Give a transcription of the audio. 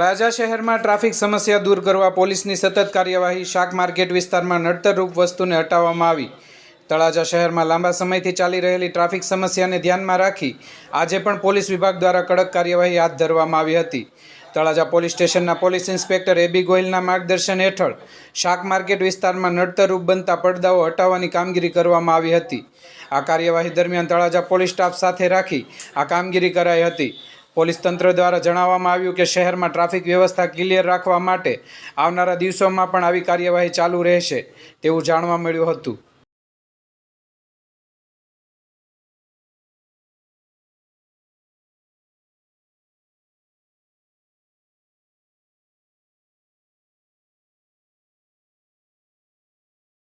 તળાજા શહેરમાં ટ્રાફિક સમસ્યા દૂર કરવા પોલીસની સતત કાર્યવાહી શાક માર્કેટ વિસ્તારમાં નડતરરૂપ વસ્તુને હટાવવામાં આવી। તળાજા શહેરમાં લાંબા સમયથી ચાલી રહેલી ટ્રાફિક સમસ્યાને ધ્યાનમાં રાખી આજે પણ પોલીસ વિભાગ દ્વારા કડક કાર્યવાહી હાથ ધરવામાં આવી હતી। તળાજા પોલીસ સ્ટેશનના પોલીસ ઇન્સ્પેક્ટર એબી ગોયલના માર્ગદર્શન હેઠળ શાક માર્કેટ વિસ્તારમાં નડતરરૂપ બનતા પડદાઓ હટાવવાની કામગીરી કરવામાં આવી હતી। આ કાર્યવાહી દરમિયાન તળાજા પોલીસ સ્ટાફ સાથે રાખી આ કામગીરી કરાઈ હતી। પોલીસ તંત્ર દ્વારા જણાવવામાં આવ્યું કે શહેરમાં ટ્રાફિક વ્યવસ્થા ક્લિયર રાખવા માટે આવનારા દિવસોમાં પણ આવી કાર્યવાહી ચાલુ રહેશે તેવું જાણવા મળ્યું હતું।